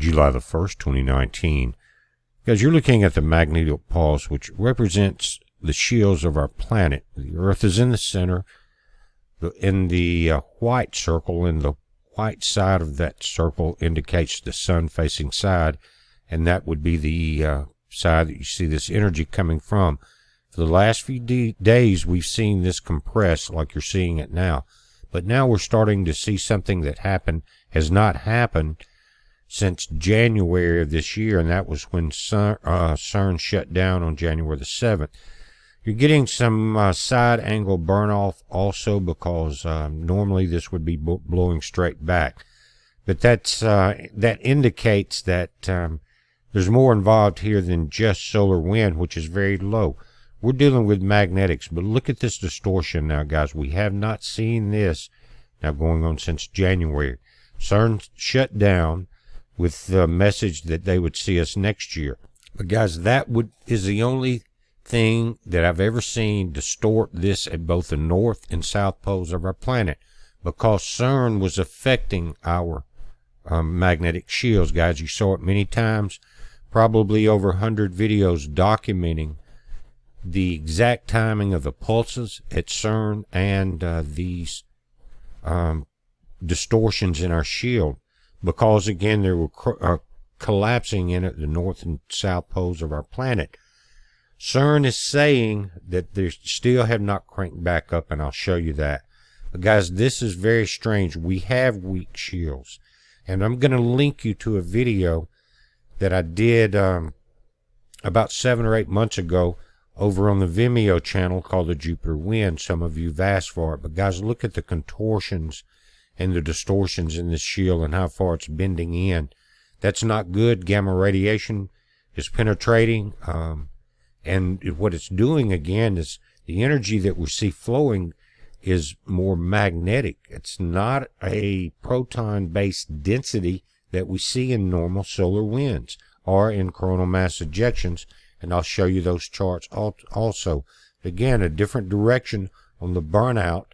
July the 1st, 2019. Guys, you're looking at the magnetopause, which represents the shields of our planet. The Earth is in the center. In the white circle, in the white side of that circle indicates the sun-facing side, and that would be the side that you see this energy coming from. For the last few days, we've seen this compress like you're seeing it now. But now we're starting to see something that has not happened since January of this year, and that was when CERN shut down on January the 7th. You're getting some side angle burn off also, because normally this would be blowing straight back. But that indicates that there's more involved here than just solar wind, which is very low. We're dealing with magnetics, but look at this distortion now, guys. We have not seen this now going on since January. CERN shut down with the message that they would see us next year. But guys, that is the only thing that I've ever seen distort this at both the north and south poles of our planet, because CERN was affecting our magnetic shields, guys. You saw it many times, probably over 100 videos documenting the exact timing of the pulses at CERN and these distortions in our shield, because again they were collapsing in at the north and south poles of our planet. CERN is saying that they still have not cranked back up, and I'll show you that. But guys, this is very strange. We have weak shields, and I'm going to link you to a video that I did about 7 or 8 months ago over on the Vimeo channel called the Jupiter Wind. Some of you have asked for it, but guys, look at the contortions and the distortions in this shield and how far it's bending in. That's not good. Gamma radiation is penetrating, and what it's doing again is the energy that we see flowing is more magnetic. It's not a proton-based density that we see in normal solar winds or in coronal mass ejections, and I'll show you those charts also. Again, a different direction on the burnout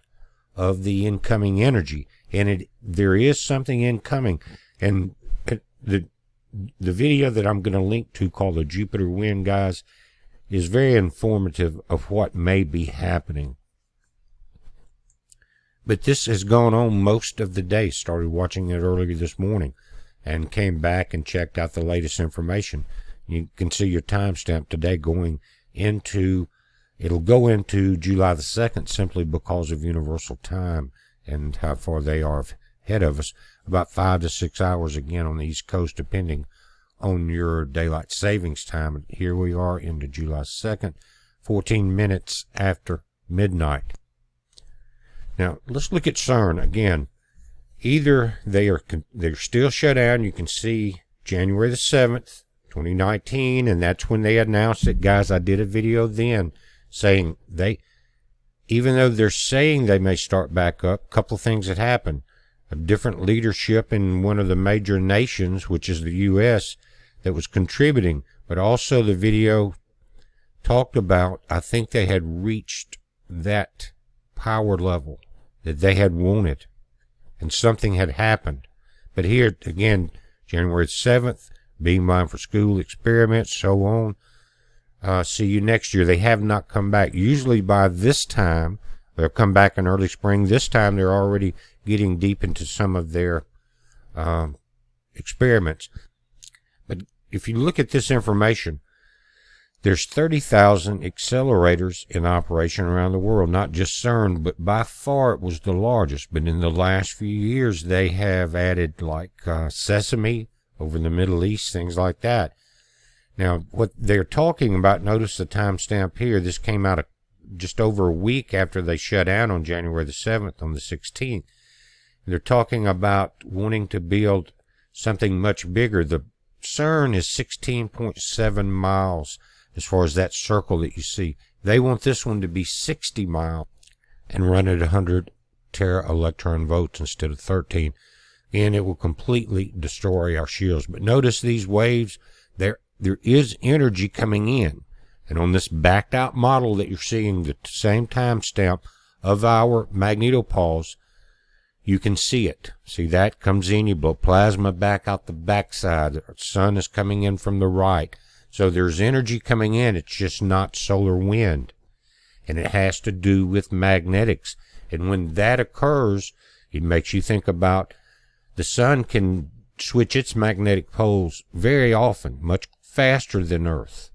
of the incoming energy, and there is something incoming. And the video that I'm going to link to, called the Jupiter Wind, guys, is very informative of what may be happening. But this has gone on most of the day. Started watching it earlier this morning and came back and checked out the latest information. You can see your timestamp today going into, it'll go into July the 2nd simply because of universal time and how far they are ahead of us. About 5 to 6 hours again on the East Coast, depending on your daylight savings time. Here we are into July 2nd, 14 minutes after midnight. Now, let's look at CERN again. Either they're still shut down. You can see January the 7th, 2019, and that's when they announced it. Guys, I did a video then saying even though they're saying they may start back up, a couple of things that happened. A different leadership in one of the major nations, which is the U.S., that was contributing, but also the video talked about, I think they had reached that power level that they had wanted, and something had happened. But here again, January 7th, being mine for school experiments, so on. See you next year. They have not come back. Usually by this time, they'll come back in early spring. This time they're already getting deep into some of their experiments. But if you look at this information, there's 30,000 accelerators in operation around the world, not just CERN, but by far it was the largest. But in the last few years, they have added like Sesame over in the Middle East, things like that. Now, what they're talking about, notice the timestamp here, this came out just over a week after they shut down on January the 7th, on the 16th. They're talking about wanting to build something much bigger. The CERN is 16.7 miles as far as that circle that you see. They want this one to be 60 miles and run at 100 tera electron volts instead of 13. And it will completely destroy our shields. But notice these waves, there is energy coming in. And on this backed out model that you're seeing, the same timestamp of our magnetopause, You can see it. See that? Comes in, you blow plasma back out the backside. The sun is coming in from the right. So there's energy coming in. It's just not solar wind. And it has to do with magnetics. And when that occurs, it makes you think about the sun can switch its magnetic poles very often, much faster than Earth.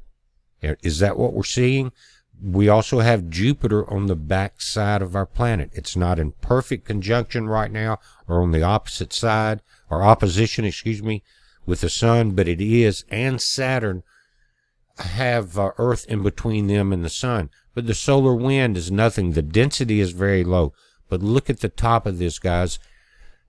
Is that what we're seeing? We also have Jupiter on the back side of our planet. It's not in perfect conjunction right now, or on the opposite side, or opposition, with the sun, but it is, and Saturn have Earth in between them and the sun. But the solar wind is nothing. The density is very low. But look at the top of this, guys.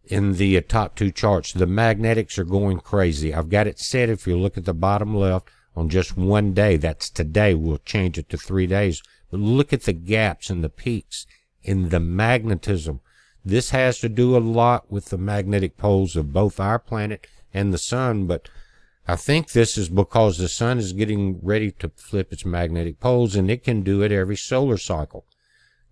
In the top two charts, the magnetics are going crazy. I've got it set, if you look at the bottom left, on just one day. That's today. We'll change it to 3 days. But look at the gaps and the peaks in the magnetism. This has to do a lot with the magnetic poles of both our planet and the sun, but I think this is because the sun is getting ready to flip its magnetic poles, and it can do it every solar cycle.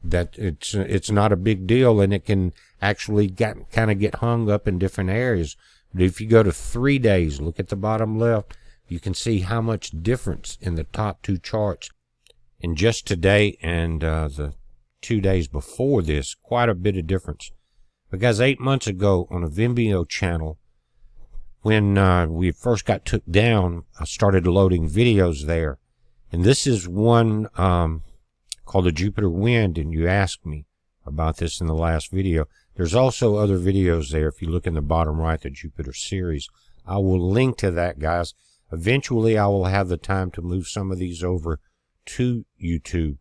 That it's not a big deal, and it can actually kind of get hung up in different areas. But if you go to 3 days, look at the bottom left, you can see how much difference in the top two charts. And just today and the 2 days before this, quite a bit of difference. Because 8 months ago on a Vimeo channel, when we first got took down, I started loading videos there. And this is one called the Jupiter Wind, and you asked me about this in the last video. There's also other videos there. If you look in the bottom right, the Jupiter series, I will link to that, guys. Eventually, I will have the time to move some of these over to YouTube.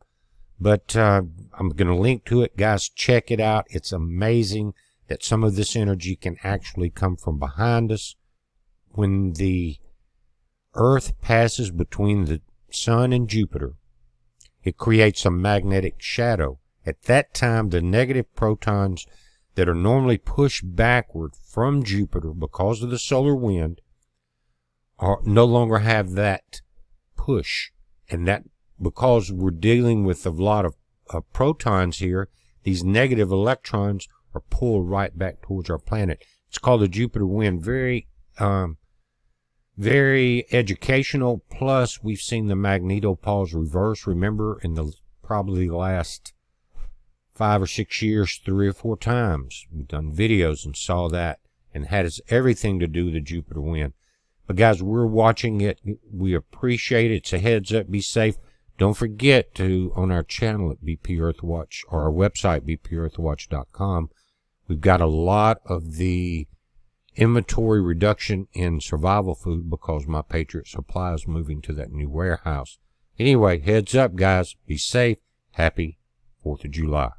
But I'm going to link to it. Guys, check it out. It's amazing that some of this energy can actually come from behind us. When the Earth passes between the sun and Jupiter, it creates a magnetic shadow. At that time, the negative protons that are normally pushed backward from Jupiter because of the solar wind no longer have that push. And that, because we're dealing with a lot of protons here, these negative electrons are pulled right back towards our planet. It's called the Jupiter Wind. Very educational. Plus, we've seen the magnetopoles reverse. Remember, in the probably the last 5 or 6 years, 3 or 4 times, we've done videos and saw that, and has everything to do with the Jupiter Wind. But guys, we're watching it. We appreciate it. It's a heads up. Be safe. Don't forget to, on our channel at BPEarthWatch, or our website, BPEarthWatch.com, we've got a lot of the inventory reduction in survival food because my Patriot Supply is moving to that new warehouse. Anyway, heads up, guys. Be safe. Happy 4th of July.